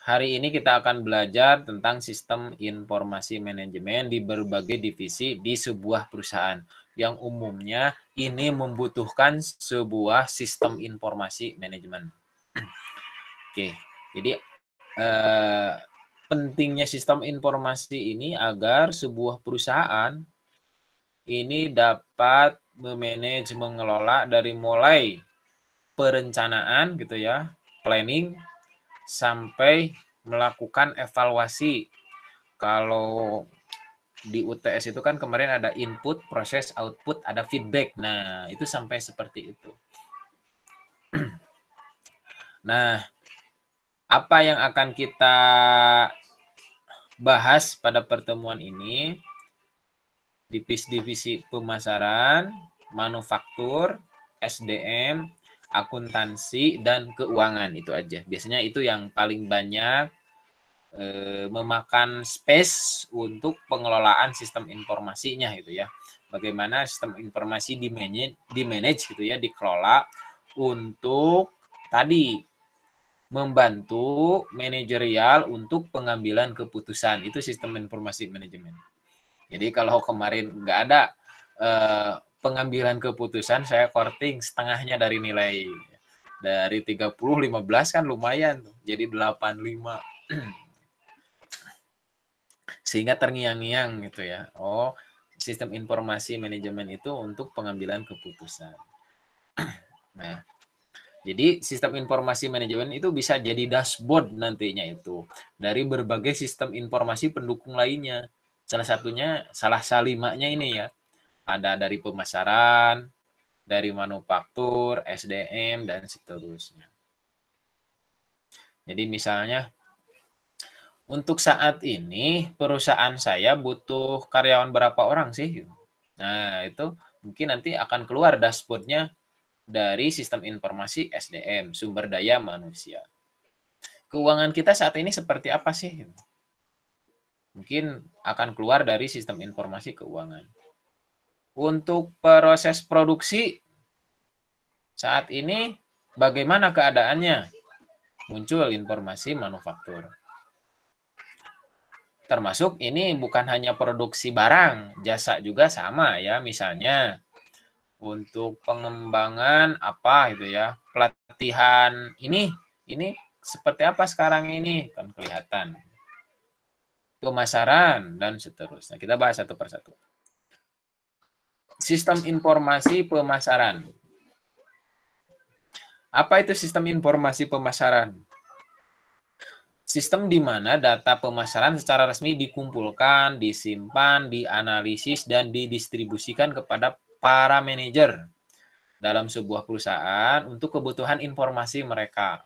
Hari ini kita akan belajar tentang sistem informasi manajemen di berbagai divisi di sebuah perusahaan yang umumnya ini membutuhkan sebuah sistem informasi manajemen. Oke, jadi pentingnya sistem informasi ini agar sebuah perusahaan ini dapat memanage, mengelola dari mulai perencanaan gitu ya, planning, sampai melakukan evaluasi. Kalau di UTS itu kan kemarin ada input, proses, output, ada feedback. Nah, itu sampai seperti itu. Nah, apa yang akan kita bahas pada pertemuan ini? Divisi-divisi pemasaran, manufaktur, SDM, akuntansi, dan keuangan. Itu aja. Biasanya itu yang paling banyak memakan space untuk pengelolaan sistem informasinya gitu ya. Bagaimana sistem informasi di-manage gitu ya, dikelola untuk tadi membantu manajerial untuk pengambilan keputusan. Itu sistem informasi manajemen. Jadi kalau kemarin nggak ada pengambilan keputusan, saya korting setengahnya dari nilai. Dari 30, 15 kan lumayan tuh. Jadi 85. Sehingga terngiang-ngiang gitu ya. Oh, sistem informasi manajemen itu untuk pengambilan keputusan. Nah, jadi sistem informasi manajemen itu bisa jadi dashboard nantinya itu dari berbagai sistem informasi pendukung lainnya. Salah satunya, salah salimanya ini ya, ada dari pemasaran, dari manufaktur, SDM, dan seterusnya. Jadi misalnya, untuk saat ini perusahaan saya butuh karyawan berapa orang sih? Nah, itu mungkin nanti akan keluar dashboard-nya dari sistem informasi SDM, sumber daya manusia. Keuangan kita saat ini seperti apa sih? Mungkin akan keluar dari sistem informasi keuangan. Untuk proses produksi saat ini bagaimana keadaannya? Muncul informasi manufaktur. Termasuk ini bukan hanya produksi barang, jasa juga sama ya. Misalnya untuk pengembangan apa gitu ya, pelatihan ini seperti apa sekarang ini kan kelihatan. Pemasaran dan seterusnya. Kita bahas satu persatu. Sistem informasi pemasaran. Apa itu sistem informasi pemasaran? Sistem di mana data pemasaran secara resmi dikumpulkan, disimpan, dianalisis, dan didistribusikan kepada para manajer dalam sebuah perusahaan untuk kebutuhan informasi mereka.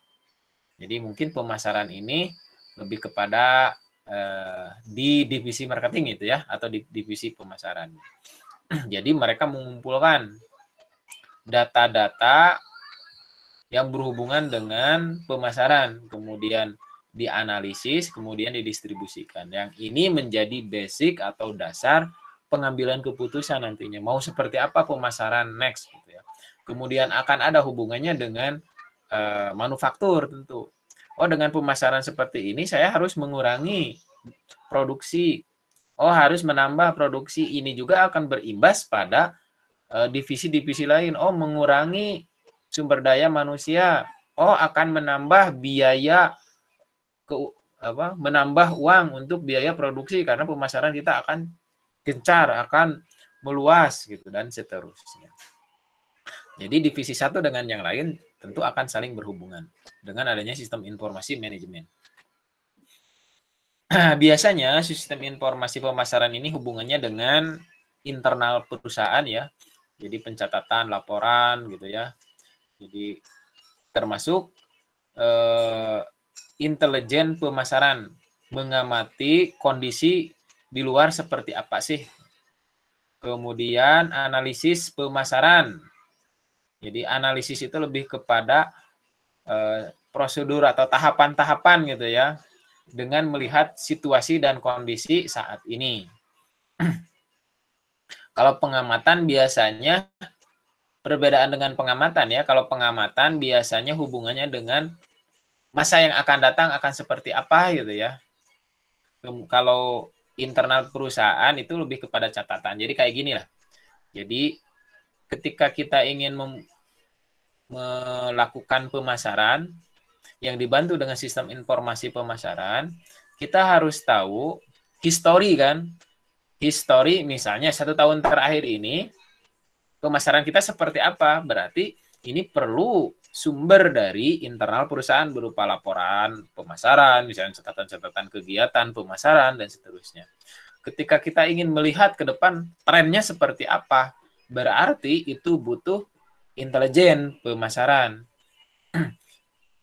Jadi mungkin pemasaran ini lebih kepada di divisi marketing itu ya, atau di divisi pemasaran. Jadi mereka mengumpulkan data-data yang berhubungan dengan pemasaran, kemudian dianalisis, kemudian didistribusikan. Yang ini menjadi basic atau dasar pengambilan keputusan nantinya. Mau seperti apa pemasaran next gitu ya. Kemudian akan ada hubungannya dengan manufaktur tentu. Oh, dengan pemasaran seperti ini saya harus mengurangi produksi. Oh, harus menambah produksi. Ini juga akan berimbas pada divisi-divisi lain. Oh, mengurangi sumber daya manusia. Oh, akan menambah biaya menambah uang untuk biaya produksi karena pemasaran kita akan gencar, akan meluas gitu dan seterusnya. Jadi divisi satu dengan yang lain tentu akan saling berhubungan dengan adanya sistem informasi manajemen. Biasanya sistem informasi pemasaran ini hubungannya dengan internal perusahaan ya. Jadi pencatatan, laporan gitu ya. Jadi termasuk intelijen pemasaran, mengamati kondisi di luar seperti apa sih. Kemudian analisis pemasaran. Jadi analisis itu lebih kepada prosedur atau tahapan-tahapan gitu ya, dengan melihat situasi dan kondisi saat ini. Kalau pengamatan biasanya perbedaan dengan pengamatan ya, kalau pengamatan biasanya hubungannya dengan masa yang akan datang akan seperti apa gitu ya. Kalau internal perusahaan itu lebih kepada catatan. Jadi kayak gini lah. Jadi ketika kita ingin melakukan pemasaran yang dibantu dengan sistem informasi pemasaran, kita harus tahu histori kan. Histori misalnya 1 tahun terakhir ini pemasaran kita seperti apa. Berarti ini perlu sumber dari internal perusahaan berupa laporan pemasaran, misalnya catatan-catatan kegiatan pemasaran, dan seterusnya. Ketika kita ingin melihat ke depan trennya seperti apa, berarti itu butuh intelijen pemasaran.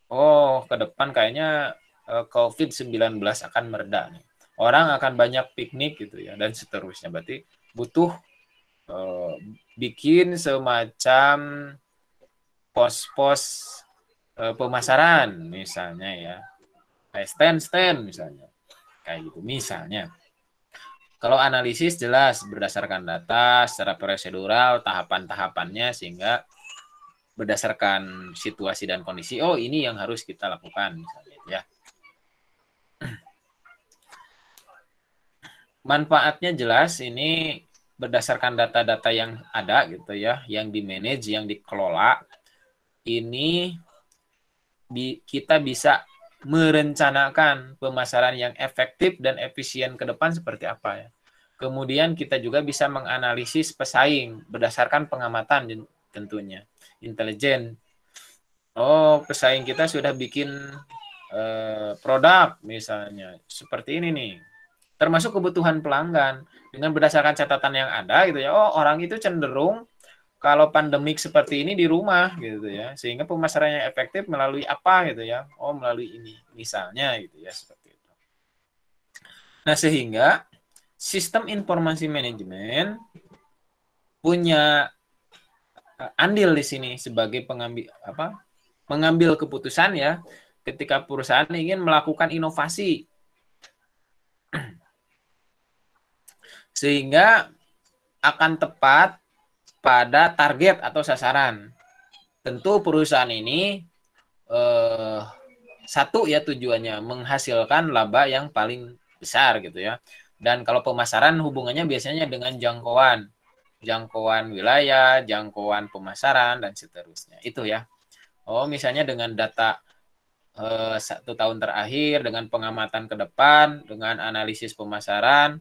Oh, ke depan kayaknya COVID-19 akan mereda nih. Orang akan banyak piknik gitu ya, dan seterusnya. Berarti butuh bikin semacam pos-pos pemasaran misalnya ya, kayak stand misalnya, kayak gitu misalnya. Kalau analisis jelas berdasarkan data secara prosedural tahapan-tahapannya, sehingga berdasarkan situasi dan kondisi, oh ini yang harus kita lakukan misalnya ya. Manfaatnya jelas ini berdasarkan data-data yang ada gitu ya, yang di manage, yang dikelola. Ini kita bisa merencanakan pemasaran yang efektif dan efisien ke depan seperti apa ya. Kemudian kita juga bisa menganalisis pesaing berdasarkan pengamatan tentunya. Intelijen. Oh, pesaing kita sudah bikin produk misalnya seperti ini nih. Termasuk kebutuhan pelanggan dengan berdasarkan catatan yang ada gitu ya. Oh, orang itu cenderung kalau pandemik seperti ini di rumah gitu ya, sehingga pemasarannya efektif melalui apa gitu ya. Oh, melalui ini misalnya gitu ya, seperti itu. Nah, sehingga sistem informasi manajemen punya andil di sini sebagai mengambil keputusan ya ketika perusahaan ingin melakukan inovasi, sehingga akan tepat pada target atau sasaran. Tentu perusahaan ini satu ya tujuannya menghasilkan laba yang paling besar gitu ya. Dan kalau pemasaran hubungannya biasanya dengan jangkauan wilayah, jangkauan pemasaran, dan seterusnya. Itu ya. Oh, misalnya dengan data 1 tahun terakhir, dengan pengamatan ke depan, dengan analisis pemasaran,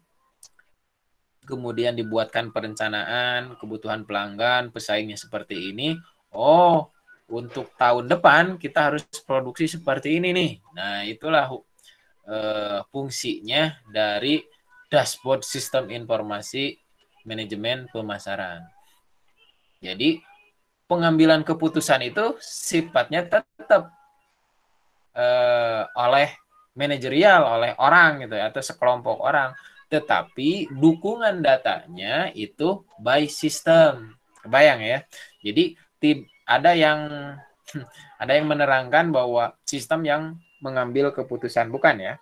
kemudian dibuatkan perencanaan, kebutuhan pelanggan, pesaingnya seperti ini. Oh, untuk tahun depan kita harus produksi seperti ini nih. Nah, itulah fungsinya dari dashboard sistem informasi manajemen pemasaran. Jadi, pengambilan keputusan itu sifatnya tetap oleh manajerial, oleh orang gitu ya, atau sekelompok orang. Tetapi dukungan datanya itu by system. Kebayang ya? Jadi ada yang ada yang menerangkan bahwa sistem yang mengambil keputusan, bukan ya?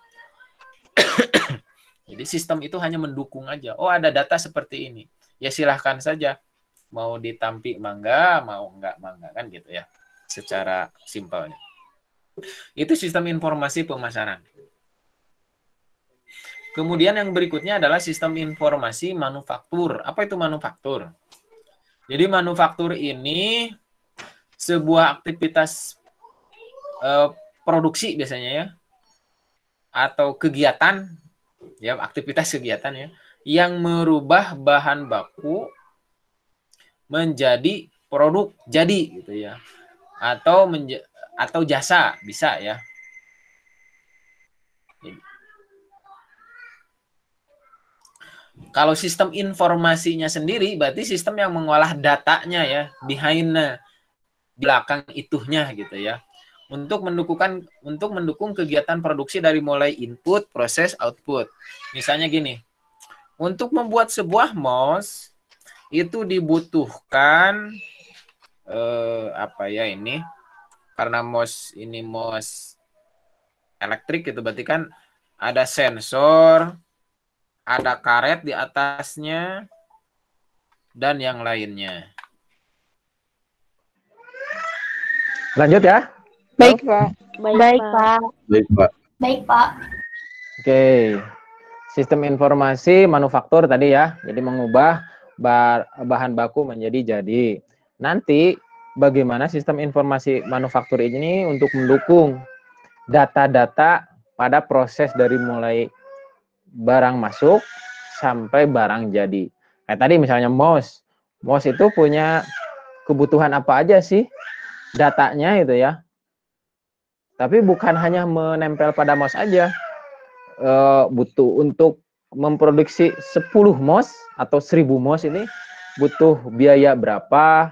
Jadi sistem itu hanya mendukung aja. Oh, ada data seperti ini. Ya silahkan saja. Mau ditampik mangga, mau enggak mangga, kan gitu ya. Secara simpelnya. Itu sistem informasi pemasaran. Kemudian yang berikutnya adalah sistem informasi manufaktur. Apa itu manufaktur? Jadi manufaktur ini sebuah aktivitas produksi biasanya ya, atau kegiatan ya, aktivitas kegiatan ya, yang merubah bahan baku menjadi produk jadi gitu ya, atau jasa bisa ya. Kalau sistem informasinya sendiri berarti sistem yang mengolah datanya ya, behind-nya, belakang itunya gitu ya. Untuk mendukung kegiatan produksi dari mulai input, proses, output. Misalnya gini, untuk membuat sebuah mouse itu dibutuhkan karena mouse ini mouse elektrik gitu, berarti kan ada sensor, ada karet di atasnya, dan yang lainnya. Lanjut ya. Baik, Pak. Baik, Pak. Baik, Pak. Baik, Pak. Oke. Sistem informasi manufaktur tadi ya. Jadi mengubah bahan baku menjadi jadi. Nanti bagaimana sistem informasi manufaktur ini untuk mendukung data-data pada proses dari mulai barang masuk sampai barang jadi. Kayak tadi misalnya mouse. Mouse itu punya kebutuhan apa aja sih datanya itu ya. Tapi bukan hanya menempel pada mouse aja. Butuh untuk memproduksi 10 mouse atau 1000 mouse ini butuh biaya berapa,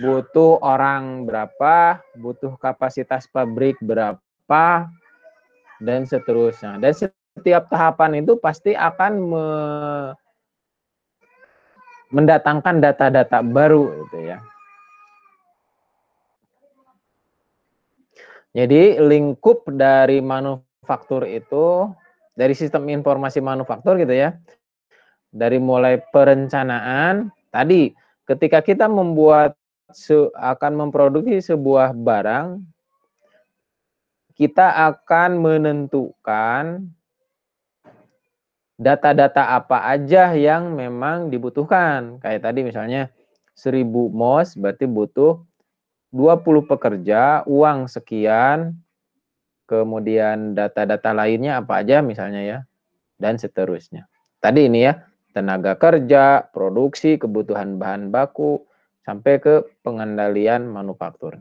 butuh orang berapa, butuh kapasitas pabrik berapa, dan seterusnya. Dan setiap tahapan itu pasti akan mendatangkan data-data baru gitu ya. Jadi lingkup dari manufaktur itu, dari sistem informasi manufaktur gitu ya, dari mulai perencanaan, tadi ketika kita akan memproduksi sebuah barang, kita akan menentukan data-data apa aja yang memang dibutuhkan. Kayak tadi misalnya 1000 mouse berarti butuh 20 pekerja, uang sekian, kemudian data-data lainnya apa aja misalnya ya, dan seterusnya. Tadi ini ya, tenaga kerja, produksi, kebutuhan bahan baku, sampai ke pengendalian manufaktur.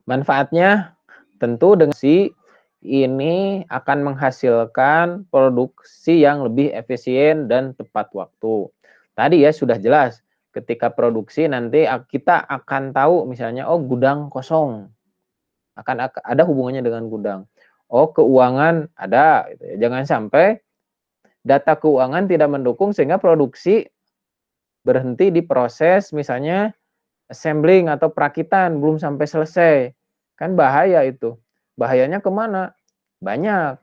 Manfaatnya tentu dengan ini akan menghasilkan produksi yang lebih efisien dan tepat waktu. Tadi ya sudah jelas, ketika produksi nanti kita akan tahu misalnya, oh gudang kosong, akan ada hubungannya dengan gudang. Oh keuangan ada, gitu ya. Jangan sampai data keuangan tidak mendukung sehingga produksi berhenti di proses misalnya assembling atau perakitan belum sampai selesai. Kan bahaya itu. Bahayanya kemana? Banyak.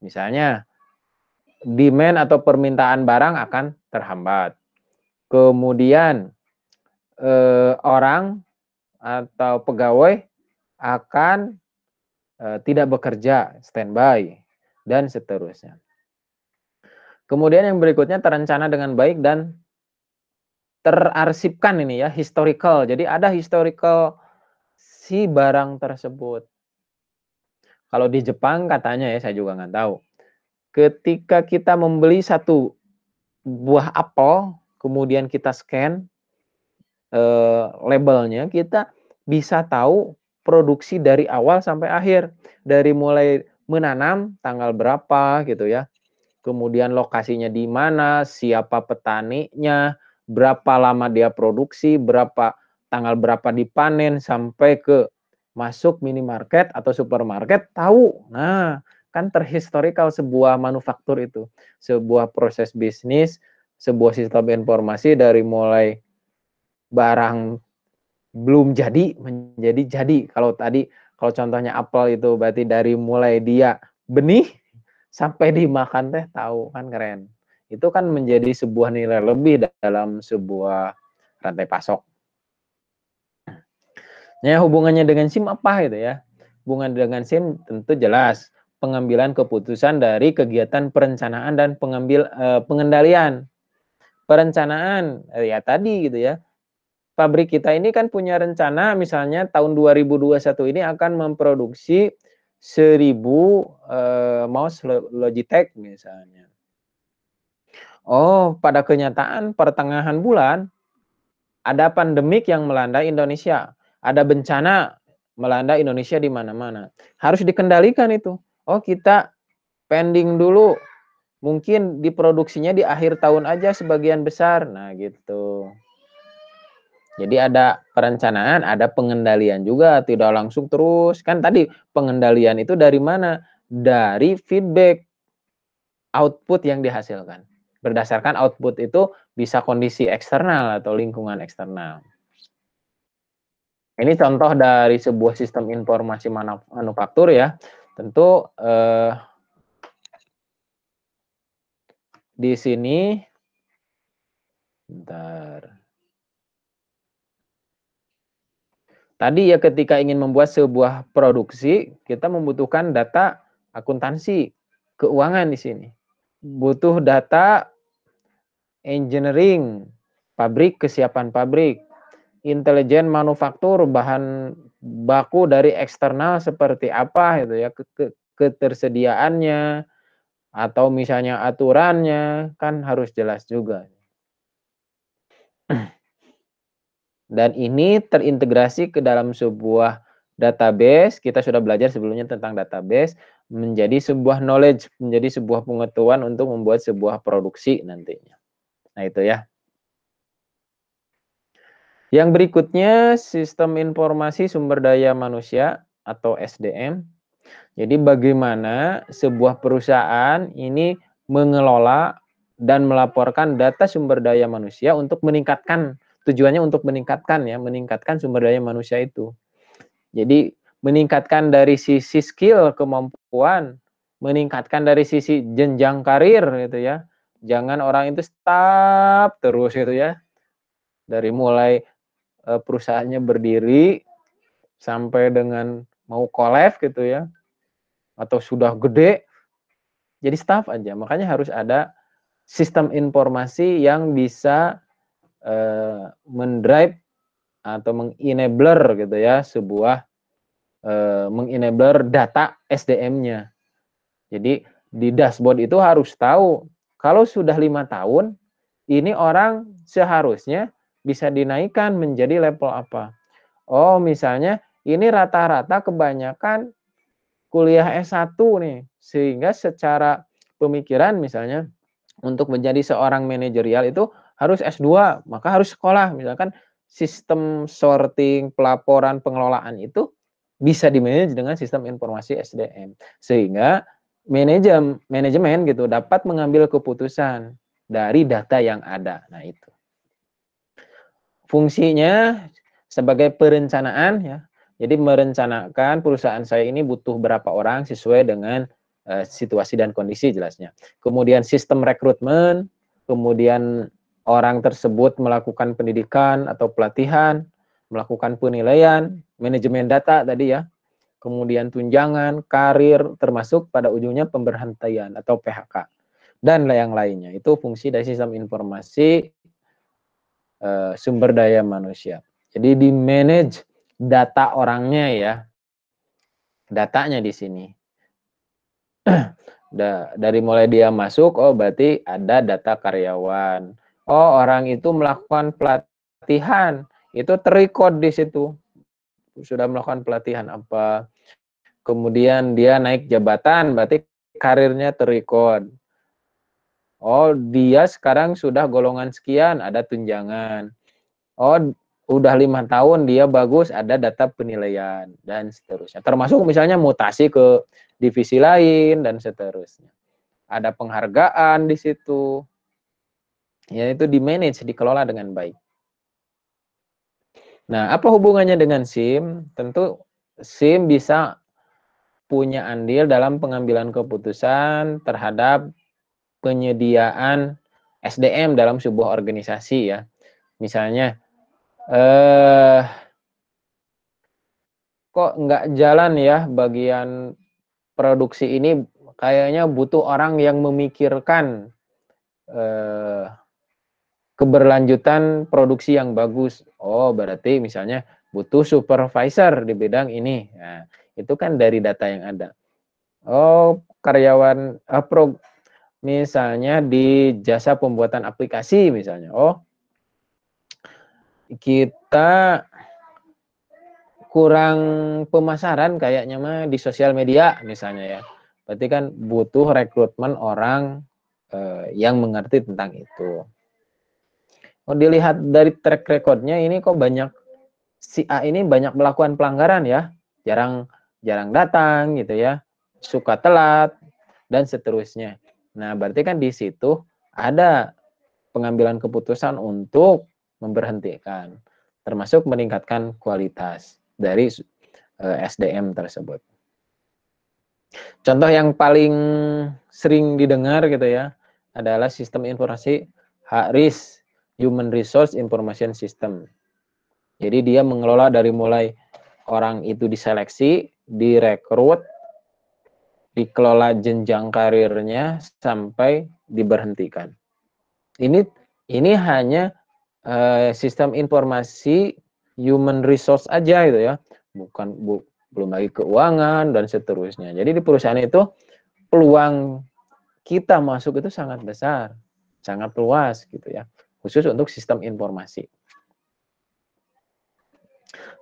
Misalnya demand atau permintaan barang akan terhambat. Kemudian orang atau pegawai akan tidak bekerja, standby, dan seterusnya. Kemudian yang berikutnya terencana dengan baik dan terarsipkan ini ya, historical. Jadi ada historical si barang tersebut. Kalau di Jepang katanya ya, saya juga nggak tahu. Ketika kita membeli satu buah apel, kemudian kita scan labelnya, kita bisa tahu produksi dari awal sampai akhir. Dari mulai menanam tanggal berapa gitu ya. Kemudian lokasinya di mana, siapa petaninya, berapa lama dia produksi, tanggal berapa dipanen, sampai ke masuk minimarket atau supermarket, tahu. Nah, kan terhistorikal sebuah manufaktur itu. Sebuah proses bisnis, sebuah sistem informasi dari mulai barang belum jadi menjadi jadi. Kalau contohnya apel itu berarti dari mulai dia benih sampai dimakan teh tahu, kan keren. Itu kan menjadi sebuah nilai lebih dalam sebuah rantai pasok. Nah, hubungannya dengan SIM apa gitu ya? Hubungan dengan SIM tentu jelas pengambilan keputusan dari kegiatan perencanaan dan pengendalian. Perencanaan ya tadi gitu ya. Pabrik kita ini kan punya rencana misalnya tahun 2021 ini akan memproduksi 1000 mouse Logitech misalnya. Oh, pada kenyataan pertengahan bulan ada pandemik yang melanda Indonesia. Ada bencana melanda Indonesia di mana-mana. Harus dikendalikan itu. Oh, kita pending dulu. Mungkin diproduksinya di akhir tahun aja sebagian besar. Nah, gitu. Jadi ada perencanaan, ada pengendalian juga, tidak langsung terus. Kan tadi pengendalian itu dari mana? Dari feedback output yang dihasilkan. Berdasarkan output itu bisa kondisi eksternal atau lingkungan eksternal. Ini contoh dari sebuah sistem informasi manufaktur ya. Tentu di sini bentar. Tadi ya ketika ingin membuat sebuah produksi, kita membutuhkan data akuntansi, keuangan di sini. Butuh data engineering, pabrik, kesiapan pabrik, intelijen manufaktur, bahan baku dari eksternal seperti apa gitu ya, ketersediaannya, atau misalnya aturannya, kan harus jelas juga. Dan ini terintegrasi ke dalam sebuah database, kita sudah belajar sebelumnya tentang database, menjadi sebuah knowledge, menjadi sebuah pengetahuan untuk membuat sebuah produksi nantinya. Nah itu ya. Yang berikutnya, sistem informasi sumber daya manusia atau SDM. Jadi bagaimana sebuah perusahaan ini mengelola dan melaporkan data sumber daya manusia untuk meningkatkan, tujuannya untuk meningkatkan ya, meningkatkan sumber daya manusia itu. Jadi meningkatkan dari sisi skill, kemampuan, meningkatkan dari sisi jenjang karir gitu ya. Jangan orang itu stuck terus gitu ya. Dari mulai perusahaannya berdiri sampai dengan mau collapse gitu ya, atau sudah gede jadi staff aja. Makanya harus ada sistem informasi yang bisa mendrive atau mengenabler gitu ya sebuah mengenabler data SDM-nya. Jadi di dashboard itu harus tahu kalau sudah 5 tahun ini orang seharusnya bisa dinaikkan menjadi level apa. Oh, misalnya ini rata-rata kebanyakan kuliah S1 nih, sehingga secara pemikiran misalnya untuk menjadi seorang manajerial itu harus S2, maka harus sekolah. Misalkan sistem sorting, pelaporan, pengelolaan itu bisa dimanage dengan sistem informasi SDM. Sehingga manajemen gitu dapat mengambil keputusan dari data yang ada. Nah, itu. Fungsinya sebagai perencanaan ya. Jadi merencanakan perusahaan saya ini butuh berapa orang sesuai dengan situasi dan kondisi jelasnya. Kemudian sistem rekrutmen, kemudian orang tersebut melakukan pendidikan atau pelatihan, melakukan penilaian, manajemen data tadi ya. Kemudian tunjangan, karir, termasuk pada ujungnya pemberhentian atau PHK. Dan yang lainnya. Itu fungsi dari sistem informasi sumber daya manusia. Jadi di manage data orangnya ya, datanya di sini. Dari mulai dia masuk, oh berarti ada data karyawan. Oh orang itu melakukan pelatihan, itu terrecord di situ. Sudah melakukan pelatihan apa. Kemudian dia naik jabatan, berarti karirnya terrecord. Oh dia sekarang sudah golongan sekian, ada tunjangan. Oh udah 5 tahun dia bagus, ada data penilaian dan seterusnya. Termasuk misalnya mutasi ke divisi lain dan seterusnya. Ada penghargaan di situ. Ya itu di manage, dikelola dengan baik. Nah, apa hubungannya dengan SIM? Tentu SIM bisa punya andil dalam pengambilan keputusan terhadap penyediaan SDM dalam sebuah organisasi ya. Misalnya kok nggak jalan ya bagian produksi ini, kayaknya butuh orang yang memikirkan keberlanjutan produksi yang bagus. Oh berarti misalnya butuh supervisor di bidang ini. Nah, itu kan dari data yang ada. Oh karyawan misalnya di jasa pembuatan aplikasi misalnya. Oh kita kurang pemasaran kayaknya mah di sosial media misalnya ya. Berarti kan butuh rekrutmen orang yang mengerti tentang itu. Oh dilihat dari track recordnya ini kok banyak si A ini banyak melakukan pelanggaran ya, jarang datang gitu ya, suka telat dan seterusnya. Nah berarti kan di situ ada pengambilan keputusan untuk memberhentikan, termasuk meningkatkan kualitas dari SDM tersebut. Contoh yang paling sering didengar gitu ya adalah sistem informasi HRIS, Human Resource Information System. Jadi dia mengelola dari mulai orang itu diseleksi, direkrut, dikelola jenjang karirnya sampai diberhentikan. Ini hanya sistem informasi human resource aja gitu ya, belum lagi keuangan dan seterusnya. Jadi di perusahaan itu peluang kita masuk itu sangat besar, sangat luas gitu ya, khusus untuk sistem informasi.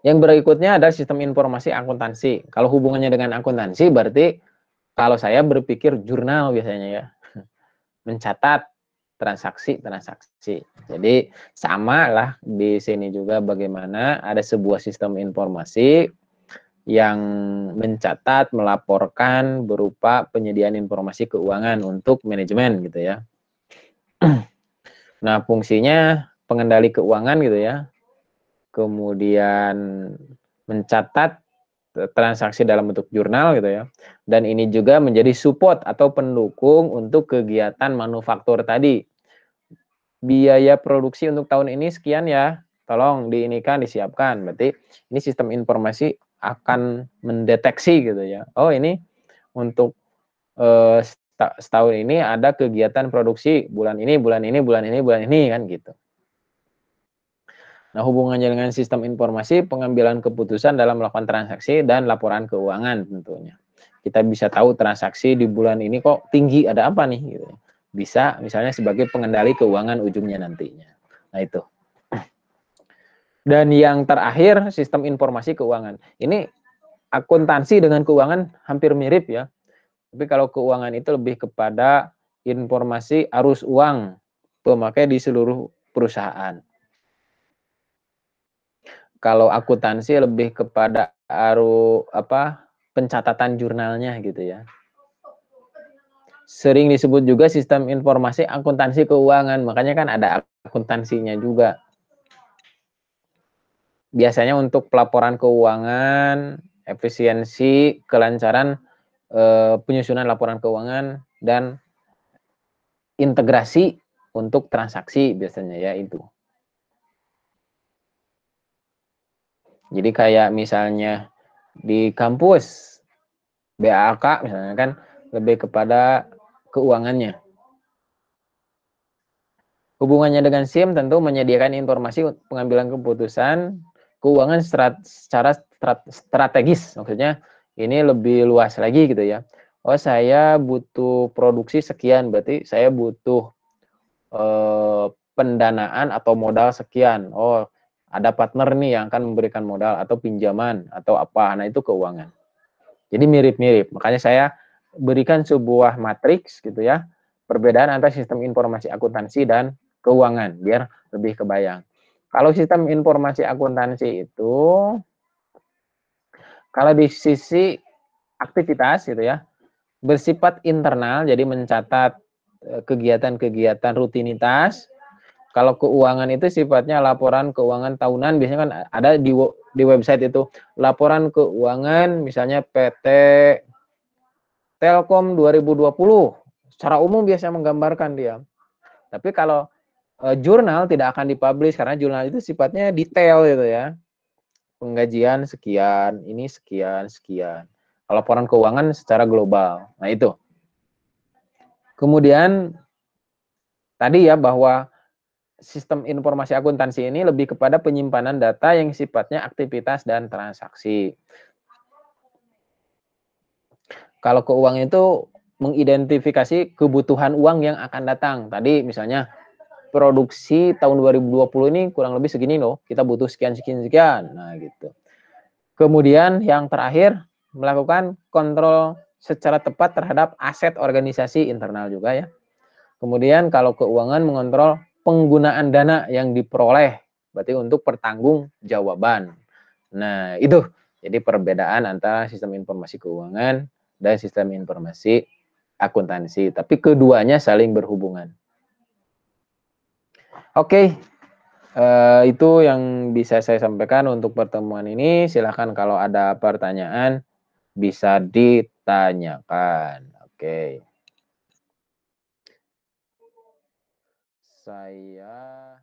Yang berikutnya ada sistem informasi akuntansi. Kalau hubungannya dengan akuntansi berarti kalau saya berpikir jurnal biasanya ya, mencatat transaksi. Jadi sama lah di sini juga, bagaimana ada sebuah sistem informasi yang mencatat, melaporkan berupa penyediaan informasi keuangan untuk manajemen gitu ya. Nah, fungsinya pengendali keuangan gitu ya. Kemudian mencatat transaksi dalam bentuk jurnal gitu ya. Dan ini juga menjadi support atau pendukung untuk kegiatan manufaktur tadi. Biaya produksi untuk tahun ini sekian ya, tolong diinikan, disiapkan. Berarti ini sistem informasi akan mendeteksi gitu ya. Oh, ini untuk setahun ini ada kegiatan produksi bulan ini kan gitu. Nah, hubungannya dengan sistem informasi, pengambilan keputusan dalam melakukan transaksi dan laporan keuangan tentunya. Kita bisa tahu transaksi di bulan ini kok tinggi, ada apa nih gitu. Bisa misalnya sebagai pengendali keuangan ujungnya nantinya. Nah, itu. Dan yang terakhir, sistem informasi keuangan. Ini akuntansi dengan keuangan hampir mirip ya. Tapi kalau keuangan itu lebih kepada informasi arus uang pemakai di seluruh perusahaan. Kalau akuntansi lebih kepada pencatatan jurnalnya gitu ya. Sering disebut juga sistem informasi akuntansi keuangan, makanya kan ada akuntansinya juga. Biasanya untuk pelaporan keuangan, efisiensi, kelancaran penyusunan laporan keuangan, dan integrasi untuk transaksi biasanya ya itu. Jadi kayak misalnya di kampus BAK misalnya kan lebih kepada keuangannya. Hubungannya dengan SIM tentu menyediakan informasi pengambilan keputusan keuangan secara strategis. Maksudnya ini lebih luas lagi gitu ya. Oh, saya butuh produksi sekian, berarti saya butuh pendanaan atau modal sekian. Oh, ada partner nih yang akan memberikan modal atau pinjaman atau apa. Nah, itu keuangan. Jadi mirip-mirip. Makanya saya berikan sebuah matriks gitu ya. Perbedaan antara sistem informasi akuntansi dan keuangan biar lebih kebayang. Kalau sistem informasi akuntansi itu kalau di sisi aktivitas gitu ya, bersifat internal, jadi mencatat kegiatan-kegiatan rutinitas. Kalau keuangan itu sifatnya laporan keuangan tahunan, biasanya kan ada di website itu laporan keuangan misalnya PT Telkom 2020. Secara umum biasanya menggambarkan dia. Tapi kalau jurnal tidak akan dipublish karena jurnal itu sifatnya detail gitu ya. Penggajian sekian, ini sekian, sekian. Laporan keuangan secara global. Nah, itu. Kemudian tadi ya bahwa sistem informasi akuntansi ini lebih kepada penyimpanan data yang sifatnya aktivitas dan transaksi. Kalau keuangan itu mengidentifikasi kebutuhan uang yang akan datang. Tadi misalnya produksi tahun 2020 ini kurang lebih segini loh, kita butuh sekian. Nah, gitu. Kemudian yang terakhir melakukan kontrol secara tepat terhadap aset organisasi internal juga ya. Kemudian kalau keuangan mengontrol penggunaan dana yang diperoleh, berarti untuk pertanggungjawaban. Nah, itu jadi perbedaan antara sistem informasi keuangan dan sistem informasi akuntansi. Tapi keduanya saling berhubungan. Oke, itu yang bisa saya sampaikan untuk pertemuan ini. Silahkan kalau ada pertanyaan bisa ditanyakan. Oke. Saya